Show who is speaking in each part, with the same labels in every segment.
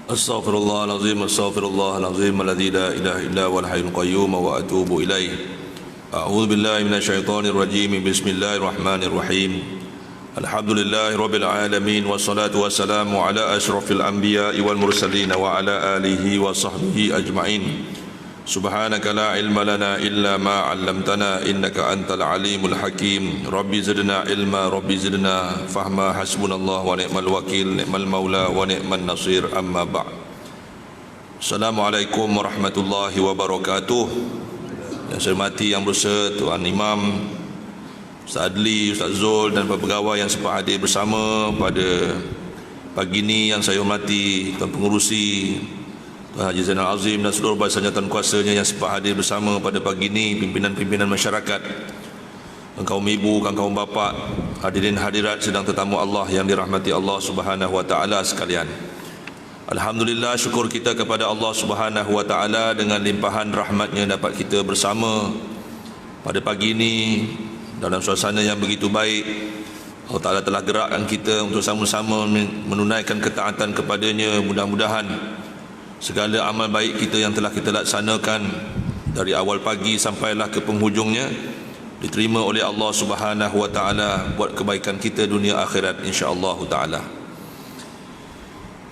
Speaker 1: Astaghfirullahalazim alladzi la ilaha illa huwal hayyul qayyum wa atubu ilaih. A'udzu billahi minasyaitonir rajim. Bismillahirrahmanirrahim. Alhamdulillahirabbil alamin wassalatu wassalamu ala asyrafil anbiya'i wal mursalin wa ala alihi wa sahbihi ajma'in. Subhanaka la ilma lana illa ma 'allamtana innaka antal alimul hakim. Rabbi zidna ilma, Rabbi zidna fahma. Hasbunallahu wa ni'mal wakil, ni'mal maula wa ni'man nasir. Amma ba'd. Assalamualaikum warahmatullahi wabarakatuh. Yang saya hormati Yang Bersa Tuan Imam Ustaz Adli, Ustaz Zul dan para pegawai yang sempat hadir bersama pada pagi ini. Yang saya hormati Tuan Pengurusi Tuan Haji Zainal Azim dan seluruh barisan jawatan kuasanya yang sempat hadir bersama pada pagi ini, pimpinan-pimpinan masyarakat, kaum ibu, kaum bapa, hadirin hadirat sedang tetamu Allah yang dirahmati Allah Subhanahu wa taala sekalian. Alhamdulillah, syukur kita kepada Allah Subhanahu wa taala dengan limpahan rahmatnya dapat kita bersama pada pagi ini dalam suasana yang begitu baik. Allah Ta'ala telah gerakkan kita untuk sama-sama menunaikan ketaatan kepadanya. Mudah-mudahan segala amal baik kita yang telah kita laksanakan dari awal pagi sampailah ke penghujungnya diterima oleh Allah Subhanahu wa taala buat kebaikan kita dunia akhirat insya-Allah taala.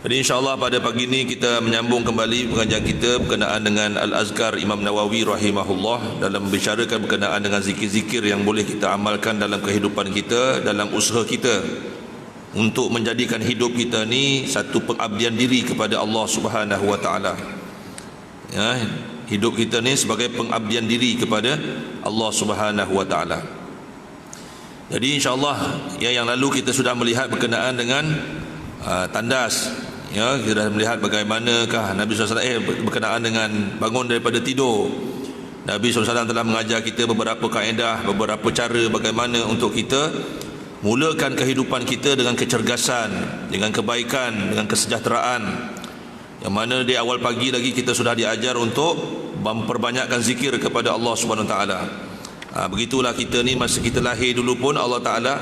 Speaker 1: Jadi insya-Allah pada pagi ini kita menyambung kembali pengajian kita berkenaan dengan Al-Azkar Imam Nawawi rahimahullah dalam membicarakan berkenaan dengan zikir-zikir yang boleh kita amalkan dalam kehidupan kita, dalam usaha kita untuk menjadikan hidup kita ni satu pengabdian diri kepada Allah Subhanahu wa taala. Ya, hidup kita ni sebagai pengabdian diri kepada Allah Subhanahu wa taala. Jadi insya-Allah yang lalu kita sudah melihat berkenaan dengan tandas. Ya, kita dah melihat bagaimanakah Nabi SAW berkenaan dengan bangun daripada tidur. Nabi SAW telah mengajar kita beberapa kaedah, beberapa cara bagaimana untuk kita mulakan kehidupan kita dengan kecergasan, dengan kebaikan, dengan kesejahteraan. Yang mana di awal pagi lagi kita sudah diajar untuk memperbanyakkan zikir kepada Allah Subhanahu Wa Taala. Begitulah kita ni masa kita lahir dulu pun Allah Taala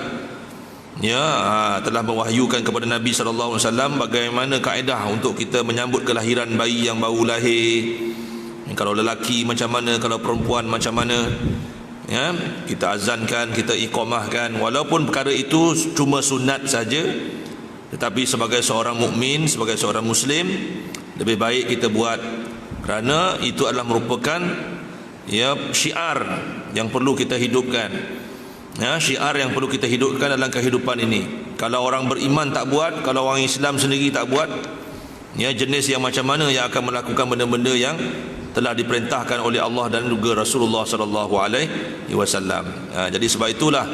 Speaker 1: telah mewahyukan kepada Nabi sallallahu alaihi wasallam bagaimana kaedah untuk kita menyambut kelahiran bayi yang baru lahir. Kalau lelaki macam mana, kalau perempuan macam mana. Ya, kita azankan, kita iqamahkan, walaupun perkara itu cuma sunat saja, tetapi sebagai seorang mukmin, sebagai seorang muslim, lebih baik kita buat kerana itu adalah merupakan syiar yang perlu kita hidupkan. Ya, syiar yang perlu kita hidupkan dalam kehidupan ini. Kalau orang beriman tak buat, kalau orang Islam sendiri tak buat, jenis yang macam mana yang akan melakukan benda-benda yang telah diperintahkan oleh Allah dan juga Rasulullah sallallahu alaihi wasallam. Jadi sebab itulah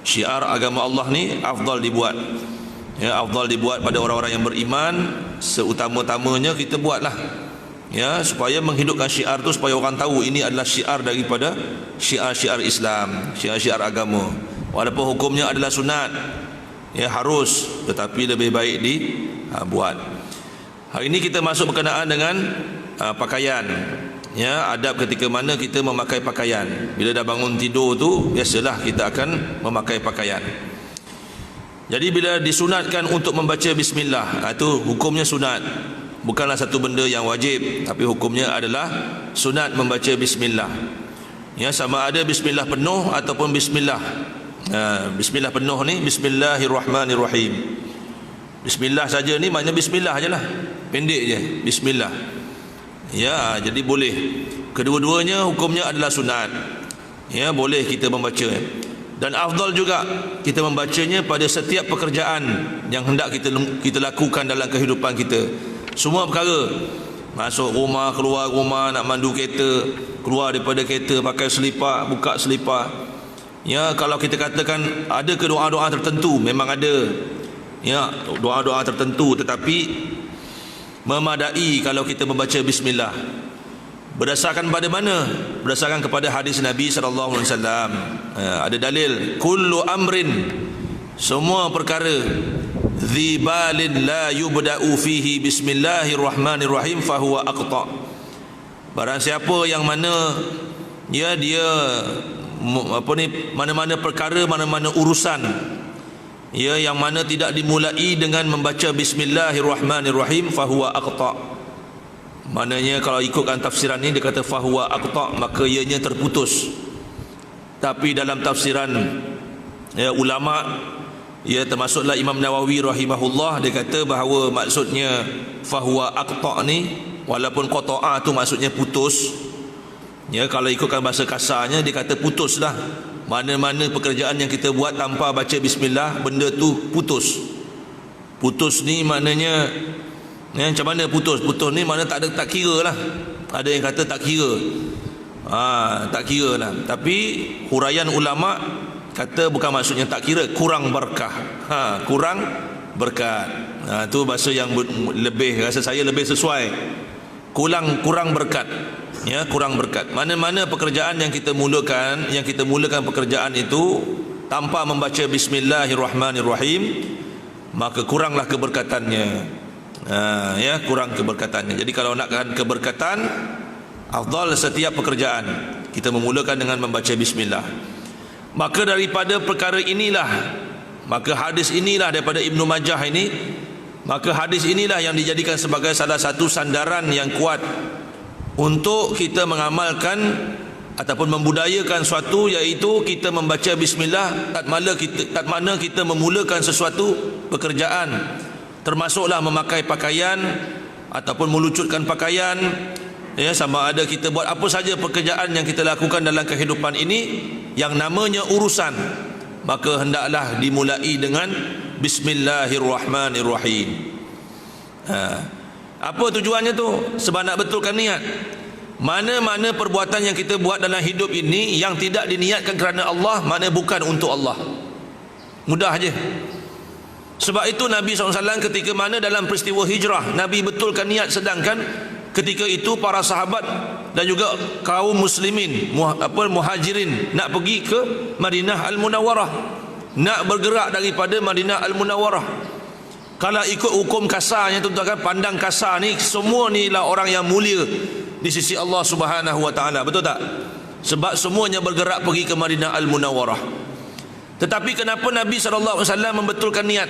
Speaker 1: syiar agama Allah ni afdal dibuat. Ya, afdal dibuat pada orang-orang yang beriman, seutama-tamanya kita buatlah. Ya, supaya menghidupkan syiar tu supaya orang tahu ini adalah syiar daripada syiar-syiar Islam, syiar-syiar agama. Walaupun hukumnya adalah sunat, harus, tetapi lebih baik dibuat. Hari ini kita masuk berkenaan dengan pakaian. Ya, adab ketika mana kita memakai pakaian. Bila dah bangun tidur tu biasalah kita akan memakai pakaian. Jadi bila disunatkan untuk membaca bismillah, itu hukumnya sunat. Bukanlah satu benda yang wajib, tapi hukumnya adalah sunat membaca bismillah. Ya, sama ada bismillah penuh ataupun bismillah. Bismillah penuh ni bismillahirrahmanirrahim. Bismillah saja ni maknanya bismillah ajalah. Pendek je, bismillah. Ya, jadi boleh. Kedua-duanya hukumnya adalah sunat. Ya, boleh kita membaca. Dan afdal juga kita membacanya pada setiap pekerjaan yang hendak kita lakukan dalam kehidupan kita. Semua perkara, masuk rumah, keluar rumah, nak mandu kereta, keluar daripada kereta pakai selipar, buka selipar. Ya, kalau kita katakan ada ke doa-doa tertentu, memang ada. Ya, doa-doa tertentu, tetapi memadai kalau kita membaca bismillah. Berdasarkan pada mana? Berdasarkan kepada hadis Nabi sallallahu alaihi wasallam. Ada dalil, kullu amrin, semua perkara, dzibalin la yubda'u fihi bismillahirrahmanirrahim fahuwa aqta. Barang siapa yang mana dia mana-mana perkara, mana-mana urusan ya, yang mana tidak dimulai dengan membaca bismillahirrahmanirrahim, fahuwa aqta. Maknanya kalau ikutkan tafsiran ini dia kata fahuwa aqta, maka ianya terputus. Tapi dalam tafsiran ya, ulama, ya, termasuklah Imam Nawawi rahimahullah, dia kata bahawa maksudnya fahuwa aqta ni, walaupun qata'a tu maksudnya putus, ya, kalau ikutkan bahasa kasarnya dia kata putus dah. Mana-mana pekerjaan yang kita buat tanpa baca bismillah, benda tu putus. Putus ni maknanya ya, macam mana putus? Putus ni mana tak kira lah. Ada yang kata tak kira, tak kira lah. Tapi huraian ulama kata bukan maksudnya tak kira, kurang berkah. Kurang berkat. Tu bahasa yang lebih, rasa saya lebih sesuai. Kurang berkat, ya, kurang berkat. Mana-mana pekerjaan yang kita mulakan pekerjaan itu tanpa membaca bismillahirrahmanirrahim, maka kuranglah keberkatannya. Ya, kurang keberkatannya. Jadi kalau nakkan keberkatan, afdal setiap pekerjaan kita memulakan dengan membaca bismillah. Maka daripada perkara inilah, maka hadis inilah daripada Ibnu Majah ini, maka hadis inilah yang dijadikan sebagai salah satu sandaran yang kuat untuk kita mengamalkan ataupun membudayakan suatu, iaitu kita membaca bismillah tak mana kita memulakan sesuatu pekerjaan, termasuklah memakai pakaian ataupun melucutkan pakaian, ya, sama ada kita buat apa saja pekerjaan yang kita lakukan dalam kehidupan ini yang namanya urusan, maka hendaklah dimulai dengan bismillahirrahmanirrahim. Apa tujuannya tu? Sebab nak betulkan niat. Mana-mana perbuatan yang kita buat dalam hidup ini yang tidak diniatkan kerana Allah, mana bukan untuk Allah. Mudah je. Sebab itu Nabi SAW ketika mana dalam peristiwa hijrah, Nabi betulkan niat, sedangkan ketika itu para sahabat dan juga kaum muslimin muhajirin nak pergi ke Madinah Al-Munawwarah, nak bergerak daripada Madinah Al-Munawwarah. Kalau ikut hukum kasarnya, tuan-tuan, pandang kasar ni, semua ni lah orang yang mulia di sisi Allah Subhanahu wa taala, betul tak? Sebab semuanya bergerak pergi ke Madinah Al-Munawwarah. Tetapi kenapa Nabi SAW membetulkan niat?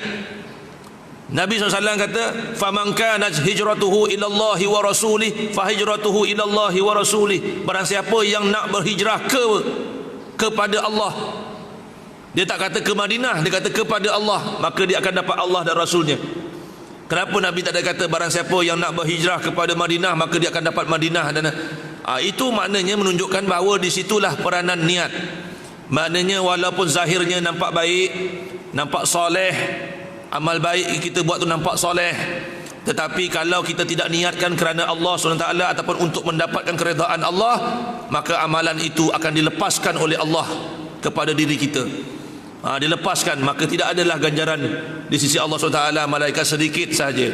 Speaker 1: Nabi SAW kata, faman kanat hijratuhu ilallahi wa rasulih fa hijratuhu ilallahi wa rasulih. Barang siapa yang nak berhijrah kepada Allah, dia tak kata ke Madinah, dia kata kepada Allah, maka dia akan dapat Allah dan Rasulnya. Kenapa Nabi tak ada kata barang siapa yang nak berhijrah kepada Madinah, maka dia akan dapat Madinah? Dan itu maknanya menunjukkan bahawa di situlah peranan niat. Maknanya walaupun zahirnya nampak baik, nampak soleh, amal baik kita buat tu nampak soleh, tetapi kalau kita tidak niatkan kerana Allah SWT ataupun untuk mendapatkan keredaan Allah, maka amalan itu akan dilepaskan oleh Allah kepada diri kita. Dilepaskan, maka tidak adalah ganjaran di sisi Allah SWT, malaikat sedikit saja.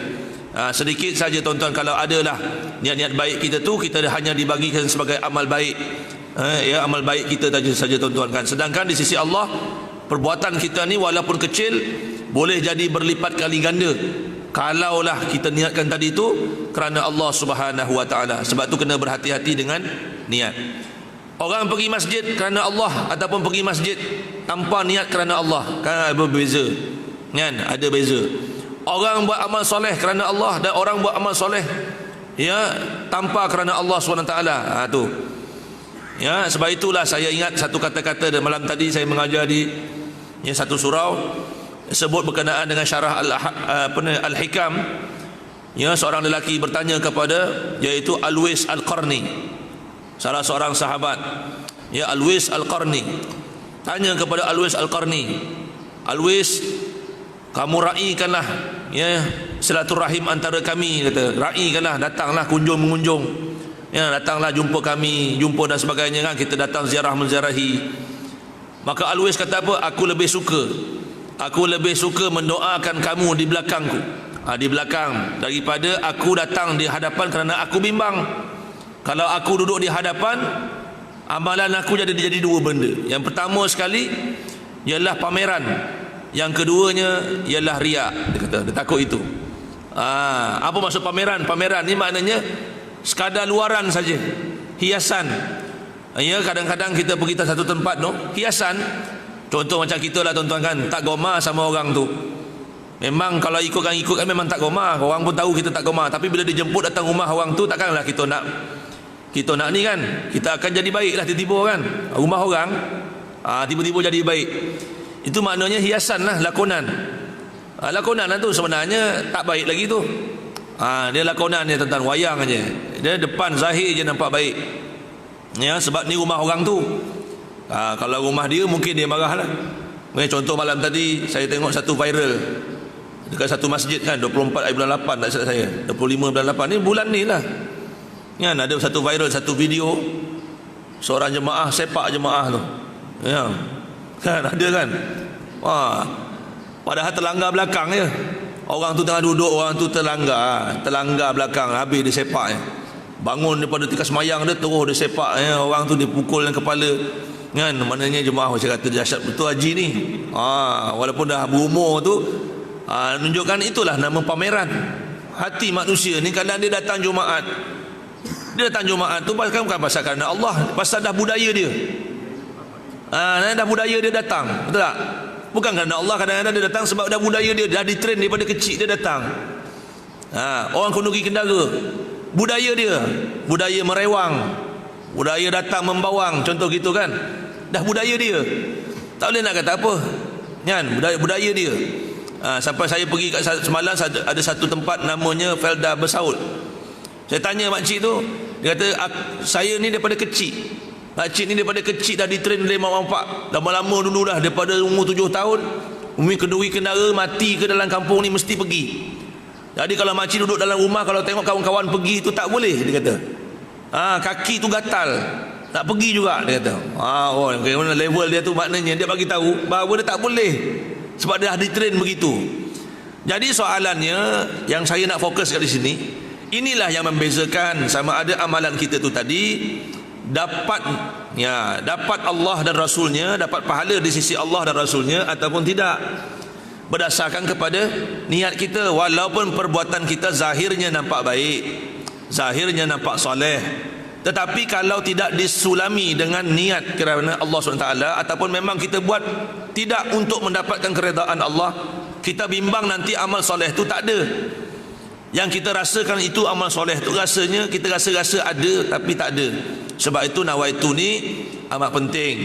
Speaker 1: Sedikit saja, tuan-tuan, kalau adalah niat-niat baik kita tu, kita hanya dibagikan sebagai amal baik, ya, amal baik kita saja, tuan-tuan, kan. Sedangkan di sisi Allah, perbuatan kita ni walaupun kecil boleh jadi berlipat kali ganda kalaulah kita niatkan tadi tu kerana Allah Subhanahu wa taala. Sebab tu kena berhati-hati dengan niat. Orang pergi masjid kerana Allah ataupun pergi masjid tanpa niat kerana Allah, kan ada berbeza, kan, ada beza. Orang buat amal soleh kerana Allah dan orang buat amal soleh, ya, tanpa kerana Allah SWT. Tu, ya, sebab itulah saya ingat satu kata-kata malam tadi saya mengajar di, ya, satu surau sebut berkenaan dengan syarah Al-Hikam. Ya, seorang lelaki bertanya kepada, iaitu Al-Wais Al-Qarni, salah seorang sahabat, ya, Al-Wais Al-Qarni, tanya kepada Al-Wais Al-Qarni, Al-Wais, kamu raikanlah, ya, silaturahim antara kami, kata, raikanlah, datanglah mengunjung, ya, datanglah jumpa kami, jumpa dan sebagainya, kan, kita datang ziarah menziarahi. Maka Al-Wais kata apa? Aku lebih suka mendoakan kamu di belakangku, di belakang, daripada aku datang di hadapan kerana aku bimbang. Kalau aku duduk di hadapan, amalan aku jadi dua benda. Yang pertama sekali ialah pameran, yang keduanya ialah riak. Dia kata dia takut itu. Apa maksud pameran? Pameran ni maknanya sekadar luaran saja, hiasan. Ya, kadang-kadang kita pergi ke satu tempat, no, hiasan, Contoh macam kita lah tuan-tuan kan, tak goma sama orang tu. Memang kalau ikutkan memang tak goma, orang pun tahu kita tak goma. Tapi bila dijemput datang rumah orang tu, takkanlah kita nak ni kan, kita akan jadi baik lah tiba-tiba kan. Rumah orang tiba-tiba jadi baik. Itu maknanya hiasan lah, lakonan. Lakonan lah tu sebenarnya tak baik lagi tu. Dia lakonan dia tentang wayang aja. Dia depan zahir je nampak baik. Ya, sebab ni rumah orang tu. Kalau rumah dia mungkin dia marah lah. Contoh malam tadi saya tengok satu viral dekat satu masjid kan, 24 bulan 8 tak silap saya, 25 bulan 8 ni bulan ni lah kan, ada satu viral, satu video seorang jemaah sepak jemaah tu ya, kan ada kan. Padahal terlanggar belakang je, orang tu tengah duduk, orang tu terlanggar belakang, habis dia sepak je. Bangun daripada tika semayang dia, terus dia sepak ya. Orang tu dipukul dengan kepala kan, maknanya jemaah macam kata dahsyat betul haji ni. Walaupun dah berumur tu, menunjukkan itulah nama pameran hati manusia ni. Kadang dia datang Jumaat, tu bukan pasal kerana Allah, pasal dah budaya dia. Dah budaya dia datang, betul tak? Bukan kerana Allah, kadang-kadang dia datang sebab dah budaya dia, dah ditrain daripada kecil dia datang. Orang kenduri kendara, budaya dia, budaya merewang, budaya datang membawang, contoh gitu kan. Dah budaya dia, tak boleh nak kata apa kan, budaya dia. Sampai saya pergi kat semalam, ada satu tempat namanya Felda Bersaut. Saya tanya makcik tu, dia kata saya ni daripada kecil, makcik ni daripada kecil dah ditrain oleh mak bapak lama-lama dulu dah, daripada umur 7 tahun umi kenduri kendara mati ke dalam kampung ni mesti pergi. Jadi kalau makcik duduk dalam rumah, kalau tengok kawan-kawan pergi tu tak boleh, dia kata. Kaki tu gatal, tak pergi juga, dia kata. Bagaimana level dia tu, maknanya dia bagi tahu bahawa dia tak boleh sebab dia dah ditrain begitu. Jadi soalannya yang saya nak fokus kat di sini, inilah yang membezakan sama ada amalan kita tu tadi dapat Allah dan Rasulnya, dapat pahala di sisi Allah dan Rasulnya ataupun tidak, berdasarkan kepada niat kita. Walaupun perbuatan kita zahirnya nampak baik, zahirnya nampak soleh, tetapi kalau tidak disulami dengan niat kerana Allah SWT, ataupun memang kita buat tidak untuk mendapatkan keredaan Allah, kita bimbang nanti amal soleh tu tak ada. Yang kita rasakan itu amal soleh tu, rasanya kita rasa ada tapi tak ada. Sebab itu nawaitu ni amat penting.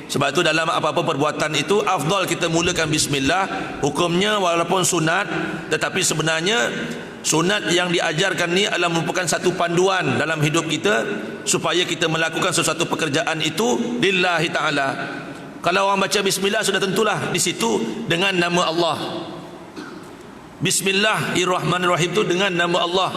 Speaker 1: Sebab itu dalam apa-apa perbuatan itu afdal kita mulakan bismillah. Hukumnya walaupun sunat, tetapi sebenarnya sunat yang diajarkan ni adalah merupakan satu panduan dalam hidup kita supaya kita melakukan sesuatu pekerjaan itu lillahi ta'ala. Kalau orang baca bismillah, sudah tentulah di situ dengan nama Allah. Bismillahirrahmanirrahim itu dengan nama Allah.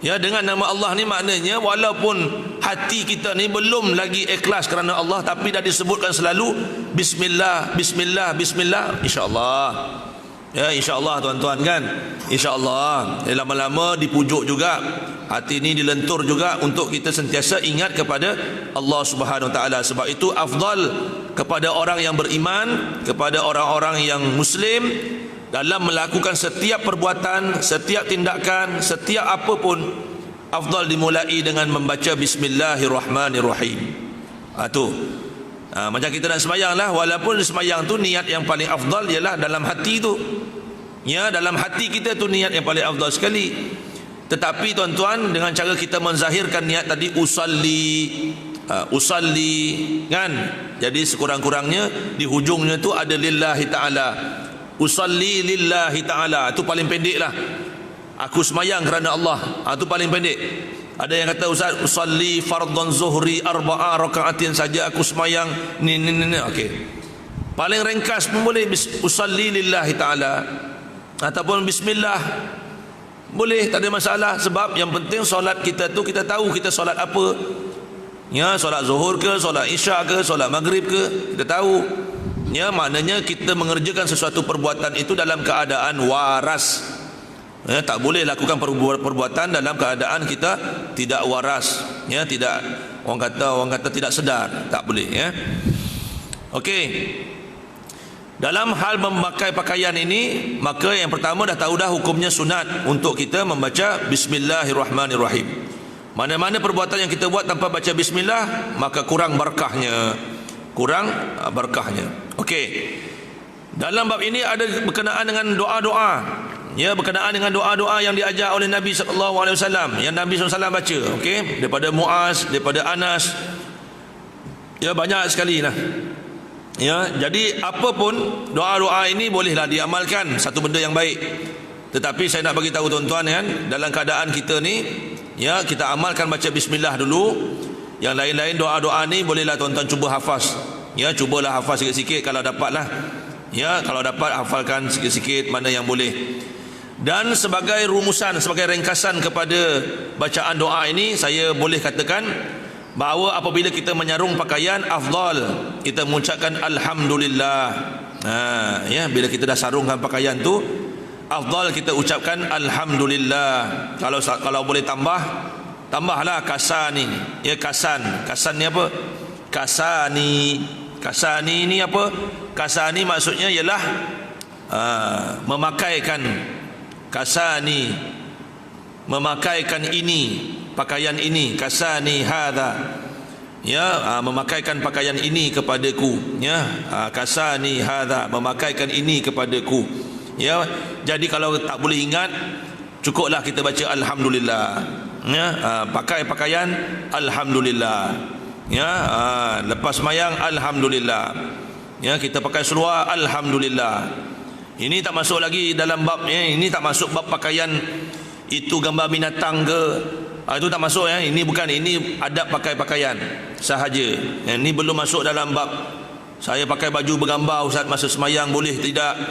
Speaker 1: Ya, dengan nama Allah ni maknanya walaupun hati kita ni belum lagi ikhlas kerana Allah, tapi dah disebutkan selalu bismillah, bismillah, bismillah, insya-Allah. Ya, insya-Allah tuan-tuan kan. Insya-Allah lama-lama dipujuk juga, hati ni dilentur juga untuk kita sentiasa ingat kepada Allah Subhanahu Wa Taala. Sebab itu afdal kepada orang yang beriman, kepada orang-orang yang muslim, dalam melakukan setiap perbuatan, setiap tindakan, setiap apapun, afdal dimulai dengan membaca bismillahirrahmanirrahim. Macam kita nak sembahyang lah, walaupun sembahyang tu niat yang paling afdal ialah dalam hati tu. Ya, dalam hati kita tu niat yang paling afdal sekali. Tetapi tuan-tuan, dengan cara kita menzahirkan niat tadi, usalli kan, jadi sekurang-kurangnya di hujungnya tu ada lillahi ta'ala. Usalli lillahi ta'ala, itu paling pendek lah. Aku semayang kerana Allah, itu paling pendek. Ada yang kata, Ustaz, usalli fardhan zuhri arba'a raka'atin saja aku semayang ni. Okey, paling ringkas pun boleh usalli lillahi ta'ala, ataupun bismillah boleh, tak ada masalah. Sebab yang penting solat kita tu, kita tahu kita solat apa. Ya, solat zuhur ke, solat isyak ke, solat maghrib ke, kita tahu. Ya, maknanya kita mengerjakan sesuatu perbuatan itu dalam keadaan waras. Ya, tak boleh lakukan perbuatan dalam keadaan kita tidak waras. Ya, tidak, orang kata tidak sedar, tak boleh. Ya, okey. Dalam hal memakai pakaian ini, maka yang pertama dah tahu dah hukumnya sunat untuk kita membaca bismillahirrahmanirrahim. Mana-mana perbuatan yang kita buat tanpa baca bismillah, maka kurang barakahnya. kurang berkahnya. Okey. Dalam bab ini ada berkenaan dengan doa-doa. Ya, berkenaan dengan doa-doa yang diajar oleh Nabi sallallahu alaihi wasallam, yang Nabi sallallahu alaihi wasallam baca, okey, daripada Muaz, daripada Anas. Ya, banyak sekali lah. Ya, jadi apapun doa-doa ini bolehlah diamalkan, satu benda yang baik. Tetapi saya nak bagi tahu tuan-tuan kan, dalam keadaan kita ni, ya, kita amalkan baca bismillah dulu. Yang lain-lain doa-doa ni bolehlah tuan-tuan cuba hafaz. Ya, cubalah hafaz sikit-sikit kalau dapatlah. Ya, kalau dapat hafalkan sikit-sikit mana yang boleh. Dan sebagai rumusan, sebagai ringkasan kepada bacaan doa ini, saya boleh katakan bahawa apabila kita menyarung pakaian, afdal kita mengucapkan alhamdulillah. Ya, bila kita dah sarungkan pakaian tu, afdal kita ucapkan alhamdulillah. Kalau boleh tambahlah kasani. Ya, kasan ni apa? Kasani ni apa? Kasani maksudnya ialah memakaikan. Kasani, memakaikan ini, pakaian ini. Kasani hadha, ya, memakaikan pakaian ini kepadaku. Ya, kasani hadha, memakaikan ini kepadaku. Ya, jadi kalau tak boleh ingat, cukuplah kita baca alhamdulillah. Ya, pakai pakaian alhamdulillah. Ya, lepas sembahyang alhamdulillah. Ya, kita pakai seluar alhamdulillah. Ini tak masuk lagi dalam bab, ya, ini tak masuk bab pakaian itu gambar binatang ke, itu tak masuk, ya. Ini bukan, ini adab pakai pakaian sahaja. Ya, ini belum masuk dalam bab saya pakai baju bergambar ustaz masa semayang boleh tidak?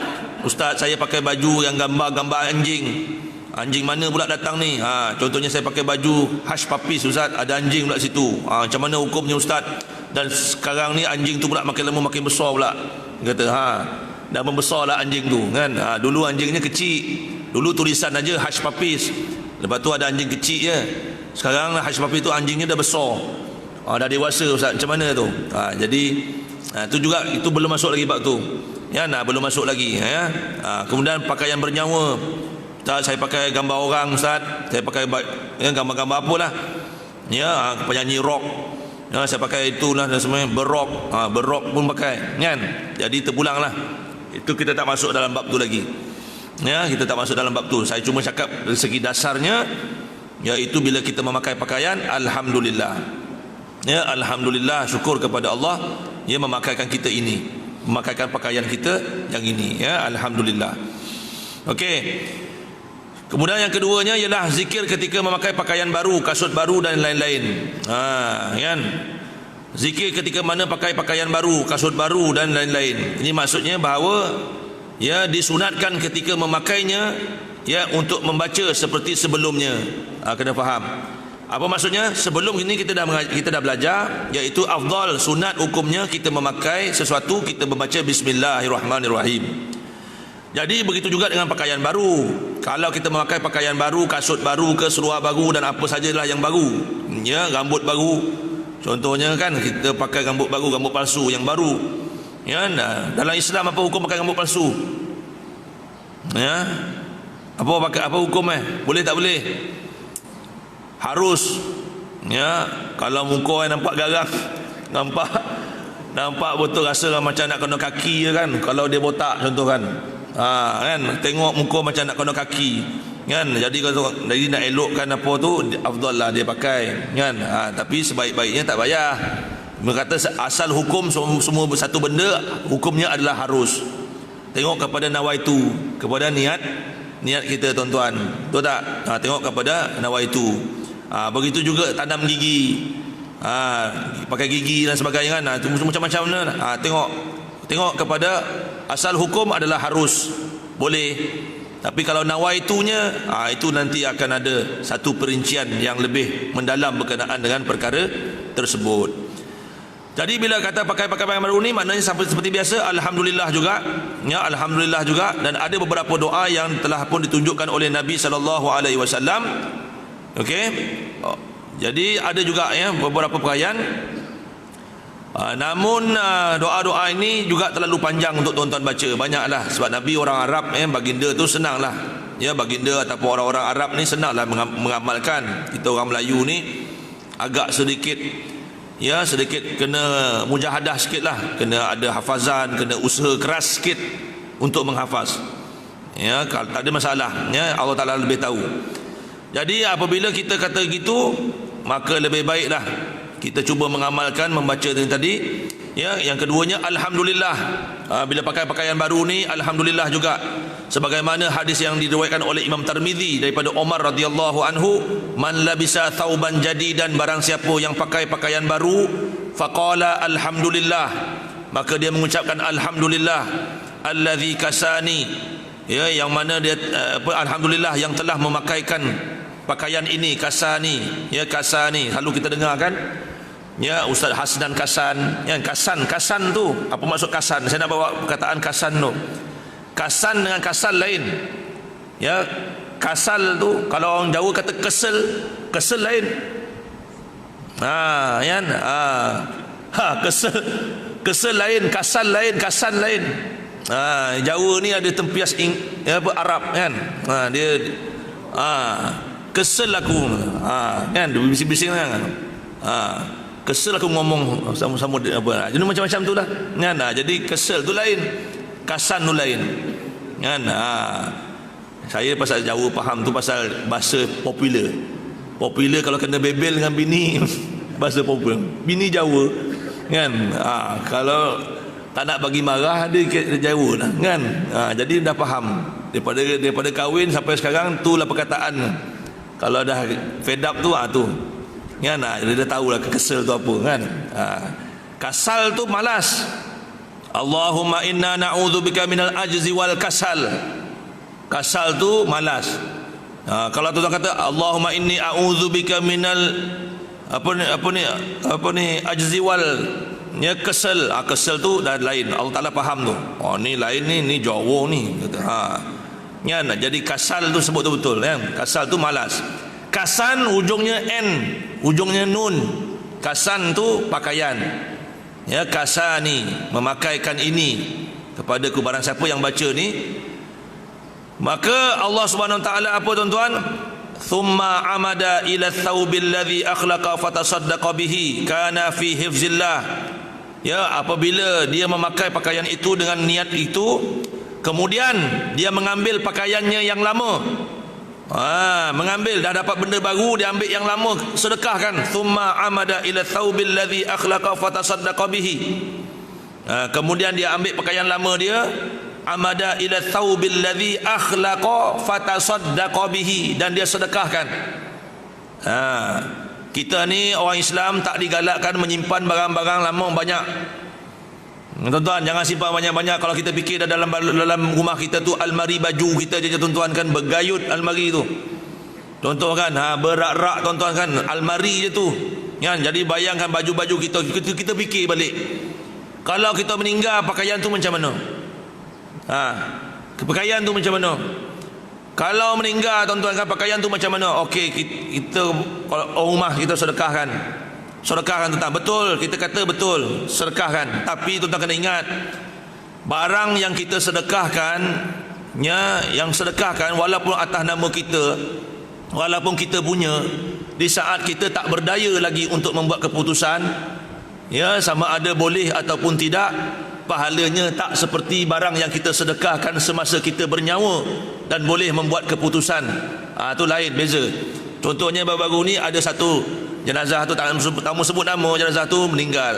Speaker 1: Ustaz, saya pakai baju yang gambar anjing. Anjing mana pula datang ni? Contohnya saya pakai baju hush puppies ustaz, ada anjing pula situ. Macam mana hukumnya ustaz? Dan sekarang ni anjing tu pula makin lama makin besar pula. Kata dah membesarlah anjing tu kan. Dulu anjingnya kecil. Dulu tulisan aja hush puppies. Lepas tu ada anjing kecil je. Sekarang hush puppies tu anjingnya dah besar. Dah dewasa ustaz. Macam mana tu? Jadi itu juga, itu belum masuk lagi bab tu. Ya, belum masuk lagi, ya. Kemudian pakaian bernyawa. Ustaz, saya pakai gambar orang ustaz. Saya pakai gambar-gambar apalah. Ya, penyanyi rock. Ya, saya pakai itulah dan semuanya berrock. Berrock pun pakai, kan? Jadi terpulanglah. Itu kita tak masuk dalam bab tu lagi. Ya, kita tak masuk dalam bab tu. Saya cuma cakap dari segi dasarnya, iaitu bila kita memakai pakaian alhamdulillah. Ya, alhamdulillah, syukur kepada Allah, dia memakaikan kita ini, memakaikan pakaian kita yang ini. Ya, alhamdulillah. Okey. Kemudian yang keduanya ialah zikir ketika memakai pakaian baru, kasut baru dan lain-lain. Kan? Zikir ketika mana pakai pakaian baru, kasut baru dan lain-lain. Ini maksudnya bahawa ya disunatkan ketika memakainya, ya, untuk membaca seperti sebelumnya. Kena faham. Apa maksudnya? Sebelum ini kita dah belajar, iaitu afdal, sunat hukumnya kita memakai sesuatu, kita membaca bismillahirrahmanirrahim. Jadi begitu juga dengan pakaian baru. Kalau kita memakai pakaian baru, kasut baru ke, seluar baru dan apa sajalah yang baru, ya, rambut baru. Contohnya kan kita pakai rambut baru, rambut palsu yang baru. Ya, dalam Islam apa hukum pakai rambut palsu? Ya. Apa hukum Boleh tak boleh? Harus. Ya, kalau muka nampak garang, nampak betul rasa macam nak kena kaki je kan. Kalau dia botak contoh kan. Kan tengok muka macam nak kena kaki kan. Jadi nak elokkan apa tu, afdal lah dia pakai kan. Tapi sebaik-baiknya tak payah. Berkata asal hukum semua satu benda, hukumnya adalah harus. Tengok kepada nawaitu, kepada niat kita tuan-tuan. Betul tak? Tengok kepada nawaitu. Begitu juga tanam gigi. Pakai gigi dan sebagainya kan. Macam-macam mana. Tengok kepada asal hukum adalah harus, boleh. Tapi kalau nawaitunya, itu nanti akan ada satu perincian yang lebih mendalam berkenaan dengan perkara tersebut. Jadi bila kata pakai pakaian baru ni, maknanya seperti biasa alhamdulillah juga. Ya, alhamdulillah juga. Dan ada beberapa doa yang telah pun ditunjukkan oleh Nabi sallallahu alaihi wasallam. Okey. Jadi ada juga ya beberapa pakaian. Namun doa-doa ini juga terlalu panjang untuk tuan-tuan baca. Banyaklah sebab Nabi orang Arab, baginda tu senanglah. Ya, baginda ataupun orang-orang Arab ni senanglah mengamalkan. Kita orang Melayu ni agak sedikit ya sedikit kena mujahadah sikit lah, kena ada hafazan, kena usaha keras sikit untuk menghafaz. Ya, tak ada masalah, ya, Allah Ta'ala lebih tahu. Jadi apabila kita kata gitu, maka lebih baiklah kita cuba mengamalkan membaca tadi. Ya, yang keduanya alhamdulillah. Bila pakai pakaian baru ni alhamdulillah juga, sebagaimana hadis yang diriwayatkan oleh Imam Tirmizi daripada Umar radhiyallahu anhu, man labisa thauban jadidan, barang siapa yang pakai pakaian baru, faqala alhamdulillah, maka dia mengucapkan alhamdulillah, allazi kasani, ya, yang mana dia alhamdulillah yang telah memakaikan pakaian ini, kasani, ya, kasani selalu kita dengar kan, ya, Ustaz Hasnan Kasan, ya, kasan tu apa maksud kasan? Saya nak bawa perkataan kasan tu. Kasan dengan kasal lain. Ya, kasal tu kalau orang Jawa kata kesel lain. Kan? Kesel lain, kasal lain, kasan lain. Jawa ni ada tempias Arab kan. Dia kesel aku. Kan bising-bising kan. Kesel aku ngomong sama-sama apa. Jadi macam-macam tu lah. Kan? Jadi kesel tu lain, kasan tu lain. Kan? Saya pasal Jawa faham tu pasal bahasa popular. Popular kalau kena bebel dengan bini bahasa popular. Bini Jawa kan. Kalau tak nak bagi marah dia Jawa lah kan. Jadi dah faham. Daripada kahwin sampai sekarang itulah perkataan. Kalau dah fed up tu tu. Kan, dia dah tahulah kesel tu apa kan. Kasal tu malas. Allahumma inna na'udzubika minal ajzi wal kasal. Kasal tu malas. Kalau tuan kata Allahumma inni a'udzubika minal apa ni ajzi wal, ya, kesel. Kesel tu dah lain. Allah Taala faham tu. Ni lain ni Jawa ni kata. Kan, jadi kasal tu sebut tu betul kan. Kasal tu malas. Kasan ujungnya N, ujungnya nun. Kasan tu pakaian. Ya, kasani, memakaikan ini kepadaku, barang siapa yang baca ni. Maka Allah Subhanahu Wa Taala apa tuan-tuan? Thumma amada ila thawbil ladzi akhlaqa fatasaddaqa bihi kana fi hifzillah. Ya, apabila dia memakai pakaian itu dengan niat itu, kemudian dia mengambil pakaiannya yang lama. Mengambil, dah dapat benda baru, dia ambil yang lama, sedekahkan. Thumma amada ila thawbil ladzi akhlaqa fatasaddaqa bihi. Kemudian dia ambil pakaian lama dia, amada ila thawbil ladzi akhlaqa fatasaddaqa bihi, dan dia sedekahkan. Kita ni orang Islam tak digalakkan menyimpan barang-barang lama banyak. Tuan-tuan, jangan simpan banyak-banyak. Kalau kita fikir dalam rumah kita tu almari baju kita je tuan-tuan kan, bergayut almari tu. Tuan-tuan kan, berak-rak tuan-tuan kan, almari je tu. Kan, jadi bayangkan baju-baju kita fikir balik. Kalau kita meninggal, pakaian tu macam mana? Pakaian tu macam mana? Kalau meninggal tuan-tuan kan, pakaian tu macam mana? Okey, kita kalau rumah kita sedekahkan tuan-tuan. Betul, kita kata betul, sedekahkan. Tapi tuan-tuan kena ingat, barang yang kita sedekahkan, yang sedekahkan walaupun atas nama kita, walaupun kita punya, di saat kita tak berdaya lagi untuk membuat keputusan, ya, sama ada boleh ataupun tidak, pahalanya tak seperti barang yang kita sedekahkan semasa kita bernyawa dan boleh membuat keputusan. Itu lain, beza. Contohnya baru-baru ni ada satu jenazah tu, tak sebut nama, jenazah tu meninggal.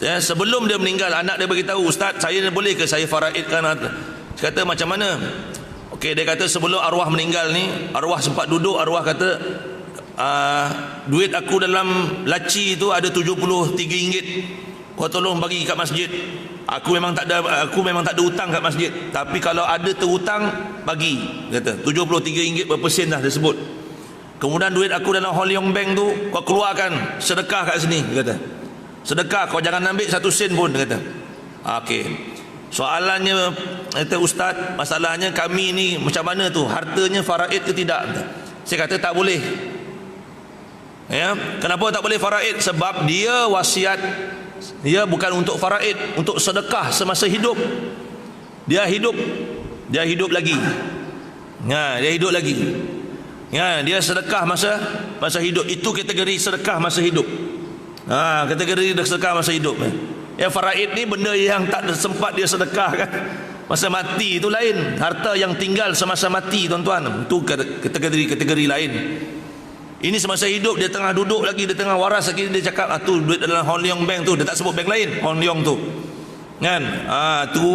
Speaker 1: Ya, sebelum dia meninggal, anak dia beritahu, Ustaz, saya boleh ke saya faraidkan? Saya kata macam mana? Okey, dia kata sebelum arwah meninggal ni, arwah sempat duduk, arwah kata duit aku dalam laci tu ada RM73, kau tolong bagi kat masjid. Aku memang tak ada hutang kat masjid, tapi kalau ada terhutang bagi, kata RM73 berapa sen dah dia sebut. Kemudian duit aku dalam Hong Leong Bank tu kau keluarkan, sedekah kat sini, dia kata. Sedekah, kau jangan ambil 1 sen pun, dia kata. Okey. Soalannya, kata Ustaz, masalahnya kami ni macam mana tu? Hartanya faraid ke tidak? Saya kata tak boleh. Ya, kenapa tak boleh faraid? Sebab dia wasiat, dia bukan untuk faraid, untuk sedekah semasa hidup. Dia hidup lagi. Dia hidup lagi. Ya, dia sedekah masa hidup. Itu kategori sedekah masa hidup. Kategori sedekah masa hidup. Yang faraid ni benda yang tak sempat dia sedekahkan masa mati, itu lain. Harta yang tinggal semasa mati, tuan-tuan, itu kategori lain. Ini semasa hidup, dia tengah duduk lagi, dia tengah waras lagi, dia cakap tu duit dalam Hon Leong Bank tu, dia tak sebut bank lain, Hon Leong tu kan. Tu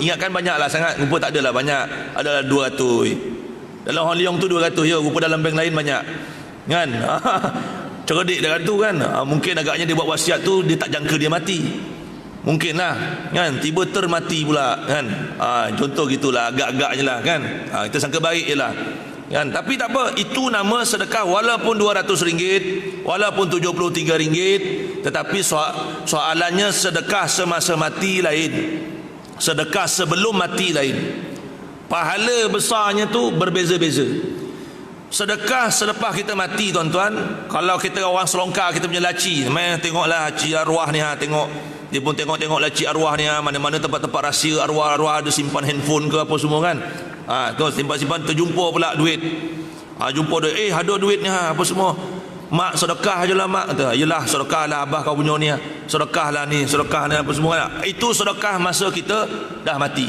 Speaker 1: ingatkan banyak lah sangat, rupa tak adalah banyak, adalah 200 dalam Hon Leong tu, 200 ya, rupa dalam bank lain banyak kan. Cerdik dia tu kan. Mungkin agaknya dia buat wasiat tu, dia tak jangka dia mati, mungkin lah kan, tiba termati pula kan. Contoh gitulah, agak-agaknya lah kan. Kita sangka baik je lah kan. Tapi tak apa, itu nama sedekah walaupun RM200, walaupun RM73, tetapi soalannya sedekah semasa mati lain, sedekah sebelum mati lain. Pahala besarnya tu berbeza-beza. Sedekah selepas kita mati, tuan-tuan, kalau kita orang selongkar, kita punya laci, main tengoklah laci arwah ni, tengok dia pun tengok laci arwah ni, mana-mana tempat-tempat rahsia arwah-arwah ada simpan handphone ke apa semua kan. Tu simpan-simpan, terjumpa pula duit. Jumpa duit, ada duit ni apa semua. Mak sedekah je lah mak. Kata, yelah sedekah lah abah kau punya ni, sedekah lah ni, sedekah ni apa semua kan. Itu sedekah masa kita dah mati.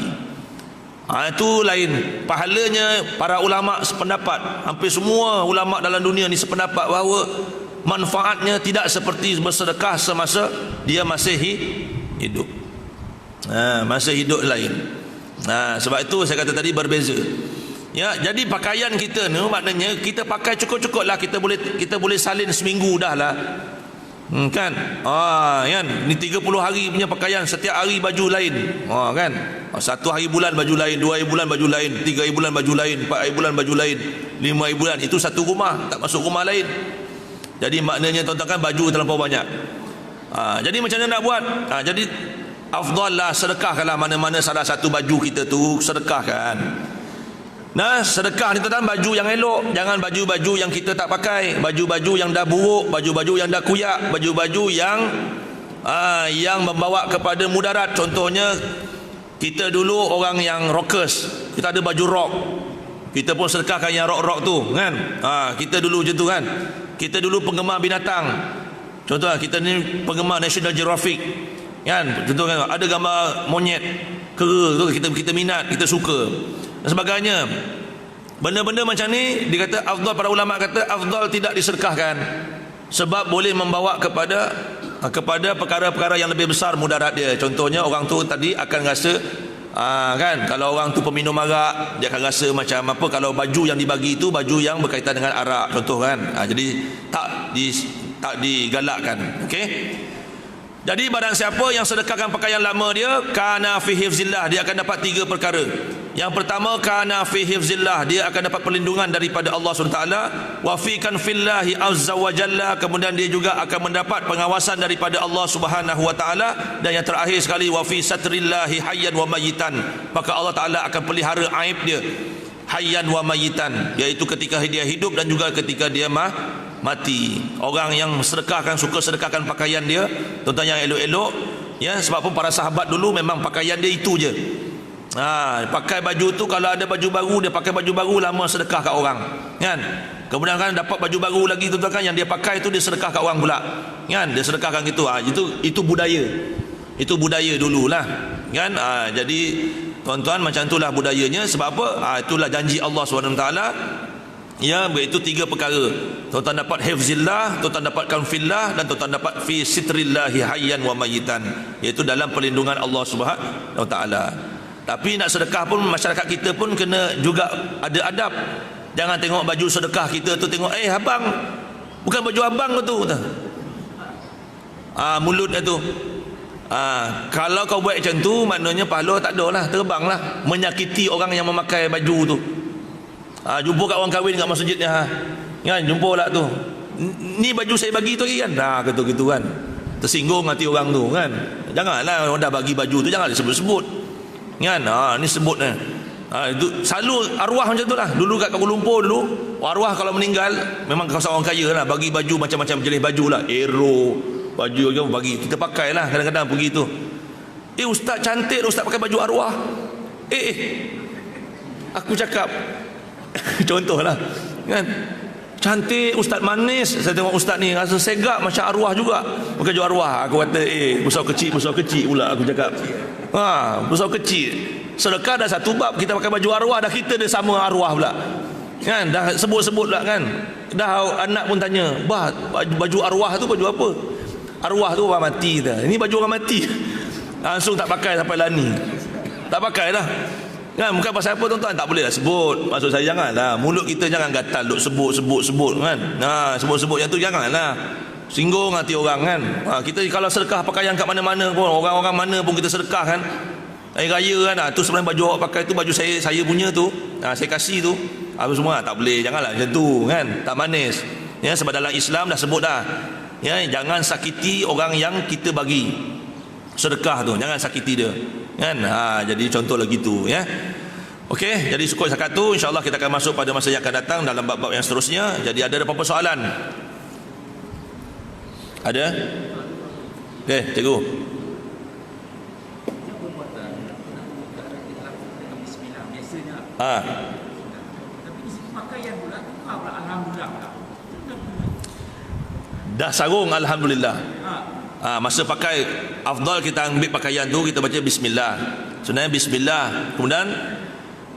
Speaker 1: Itu lain. Pahalanya para ulama sependapat, hampir semua ulama dalam dunia ni sependapat bahawa manfaatnya tidak seperti bersedekah semasa dia masih hidup. Masa hidup lain. Sebab itu saya kata tadi berbeza. Ya, jadi pakaian kita ni maknanya kita pakai cukup-cukup lah, kita boleh salin seminggu dah lah. Kan? Kan? Ni 30 hari punya pakaian, setiap hari baju lain. Kan? 1 hari bulan baju lain, 2 hari bulan baju lain, 3 hari bulan baju lain, 4 hari bulan baju lain, 5 hari bulan. Itu satu rumah, tak masuk rumah lain. Jadi maknanya tuan-tuan kan baju terlampau banyak. Jadi macam mana nak buat? Jadi afdal lah, sedekahkanlah mana-mana salah satu baju kita tu, sedekahkan. Sedekah ni tuan-tuan, baju yang elok, jangan baju-baju yang kita tak pakai, baju-baju yang dah buruk, baju-baju yang dah kuyak, baju-baju yang membawa kepada mudarat. Contohnya kita dulu orang yang rockers, kita ada baju rock, kita pun sedekahkan yang rock-rock tu kan. Kita dulu macam tu kan. Kita dulu penggemar binatang, contoh kita ni penggemar National Geographic kan. Contoh kan, ada gambar monyet kera tu, kita minat, kita suka dan sebagainya. Benda-benda macam ni dikata afdal, para ulama kata afdal tidak disedekahkan sebab boleh membawa kepada perkara-perkara yang lebih besar mudarat dia. Contohnya orang tu tadi akan rasa kan, kalau orang tu peminum arak, dia akan rasa macam apa kalau baju yang dibagi itu baju yang berkaitan dengan arak, contoh kan. Jadi tak digalakkan. Okey. Jadi barang siapa yang sedekahkan pakaian lama dia, kana fi hifzillah, dia akan dapat 3 perkara. Yang pertama, kana fi hifzillah, dia akan dapat perlindungan daripada Allah SWT. Wa fi kan fillahi azza wa jalla, kemudian dia juga akan mendapat pengawasan daripada Allah Subhanahu wa taala. Dan yang terakhir sekali, wa fi satrillahi hayyan wa mayitan, maka Allah Taala akan pelihara aib dia hayyan wa mayitan, iaitu ketika dia hidup dan juga ketika dia mati. Orang yang sedekahkan, suka sedekahkan pakaian dia, tuan-tuan, yang elok-elok ya, sebab pun para sahabat dulu memang pakaian dia itu je. Pakai baju tu, kalau ada baju baru dia pakai baju baru, lama sedekah kat orang kan. Kemudian kan dapat baju baru lagi, tuan-tuan kan, yang dia pakai tu dia sedekah kat orang pula kan, dia sedekahkan gitu. Itu budaya dululah kan. Jadi tuan-tuan, macam itulah budayanya. Sebab apa? Itulah janji Allah SWT ya, iaitu 3 perkara. Tuan-tuan dapat hifzillah, tuan-tuan dapatkan fillah, dan tuan-tuan dapat fi sitrillahi hayyan wa mayitan, iaitu dalam perlindungan Allah Subhanahu wa taala. Tapi nak sedekah pun, masyarakat kita pun kena juga ada adab. Jangan tengok baju sedekah kita tu, tengok abang, bukan baju abang tu. Mulutnya tu. Kalau kau buat macam tu, maknanya pahala tak ada lah, terbang lah, menyakiti orang yang memakai baju tu. Jumpa kat orang kahwin kat masjid ni kan, jumpa lah tu, ni baju saya bagi tu kan, gitu kan, tersinggung hati orang tu kan. Janganlah orang dah bagi baju tu, jangan disebut-sebut kan. Ni sebut itu selalu arwah macam tu lah. Dulu kat Kuala Lumpur dulu, arwah kalau meninggal, memang kawasan orang kaya lah, bagi baju macam-macam jenis baju lah, aero baju je bagi, kita pakai lah kadang-kadang pergi tu. Ustaz cantik, ustaz pakai baju arwah. Aku cakap contoh lah kan, cantik, ustaz manis. Saya tengok ustaz ni rasa segak macam arwah juga. Bukan jual arwah. Aku kata besar kecil pula aku cakap. Besar kecil. Sedekah dah satu bab, kita pakai baju arwah dah, kita dah sama arwah pula. Kan dah sebut-sebut pula kan. Dah anak pun tanya, "Bah, baju arwah tu baju apa?" Arwah tu orang mati dah. Ini baju orang mati. Langsung tak pakai sampai lani. Tak pakai dah. Kan bukan pasal apa tuan-tuan, tak boleh lah sebut. Maksud saya janganlah mulut kita jangan gatal duk sebut kan. Sebut-sebut yang tu janganlah. Singgung hati orang kan. Kita kalau sedekah pakaian kat mana-mana pun, orang-orang mana pun kita sedekah kan. Hari raya kan, tu sebenarnya baju awak pakai tu baju saya punya tu. Saya kasih tu. Apa semua tak boleh, janganlah macam tu kan. Tak manis. Ya, sebab dalam Islam dah sebut dah. Ya, jangan sakiti orang yang kita bagi sedekah tu, jangan sakiti dia. Kan? Jadi contoh lagi tu ya. Okey, jadi syukur zakat tu insya-Allah kita akan masuk pada masa yang akan datang dalam bab-bab yang seterusnya. Jadi ada apa-apa soalan? Ada? Okey, cikgu. Dah sarung alhamdulillah. Masa pakai afdal kita ambil pakaian tu kita baca bismillah. Sebenarnya bismillah. Kemudian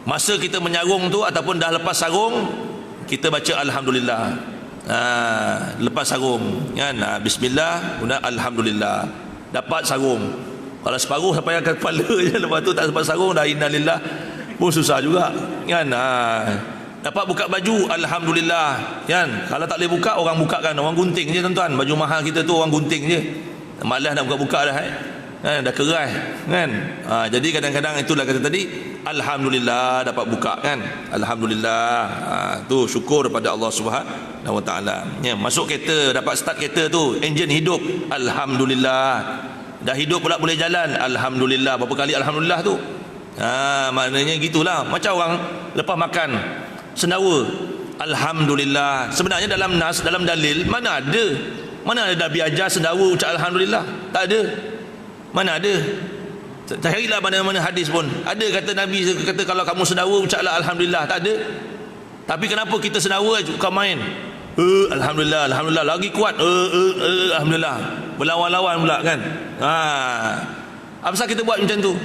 Speaker 1: masa kita menyarung tu ataupun dah lepas sarung kita baca alhamdulillah. Lepas sarung kan, bismillah kemudian alhamdulillah. Dapat sarung. Kalau separuh sampai ke kepala je, lepas tu tak sempat sarung dah innalillah pun susah juga kan. Dapat buka baju alhamdulillah kan. Kalau tak boleh buka, orang bukakan, orang gunting je tuan-tuan. Baju mahal kita tu orang gunting je. Malas nak buka-buka dah kan, dah keras kan. Jadi kadang-kadang itulah kata tadi alhamdulillah dapat buka kan. Alhamdulillah. Tu syukur kepada Allah Subhanahu Wa Taala. Ya, masuk kereta dapat start kereta tu, enjin hidup, alhamdulillah. Dah hidup pula boleh jalan, alhamdulillah. Berapa kali alhamdulillah tu? Maknanya gitulah. Macam orang lepas makan sendawa, alhamdulillah. Sebenarnya dalam nas, dalam dalil mana ada Nabi ajar sendawa ucap alhamdulillah? Tak ada. Mana ada? Carilah mana-mana hadis pun. Ada kata Nabi kata kalau kamu sendawa ucaplah alhamdulillah? Tak ada. Tapi kenapa kita sendawa suka main? Alhamdulillah, alhamdulillah, lagi kuat. Alhamdulillah. Berlawan-lawan pula kan. Apa sebab kita buat macam tu?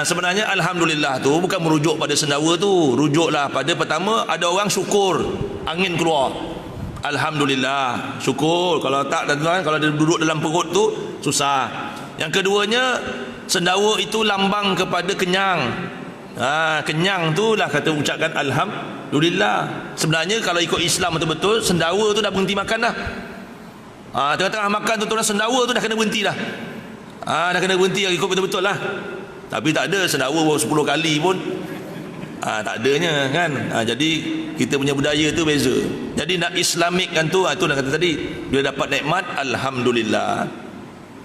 Speaker 1: Sebenarnya alhamdulillah tu bukan merujuk pada sendawa tu. Rujuklah pada pertama ada orang syukur angin keluar. Alhamdulillah, syukur. Kalau tak tuan-tuan, kalau dia duduk dalam perut tu susah. Yang keduanya, sendawa itu lambang kepada kenyang. Kenyang tu lah kata ucapkan alhamdulillah. Sebenarnya kalau ikut Islam betul-betul, sendawa tu dah berhenti makan dah. Tengah-tengah makan tuan-tuan, sendawa tu dah kena berhenti dah. Dah kena berhenti ikut betul-betul lah. Tapi tak ada sendawa baru 10 kali pun. Tak adanya kan. Jadi kita punya budaya tu beza. Jadi nak islamikkan tu, itu nak kata tadi, bila dapat nikmat alhamdulillah.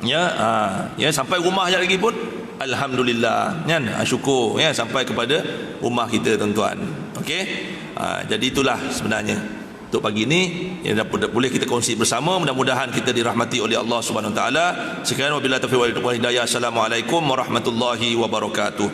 Speaker 1: Ya, sampai rumah je lagi pun alhamdulillah kan. Syukur ya sampai kepada rumah kita tuan-tuan. Okey. Jadi itulah sebenarnya untuk pagi ni yang boleh kita kongsi bersama. Mudah-mudahan kita dirahmati oleh Allah Subhanahu Wa Taala. Sekian wabillahi taufiq wal hidayah. Assalamualaikum warahmatullahi wabarakatuh.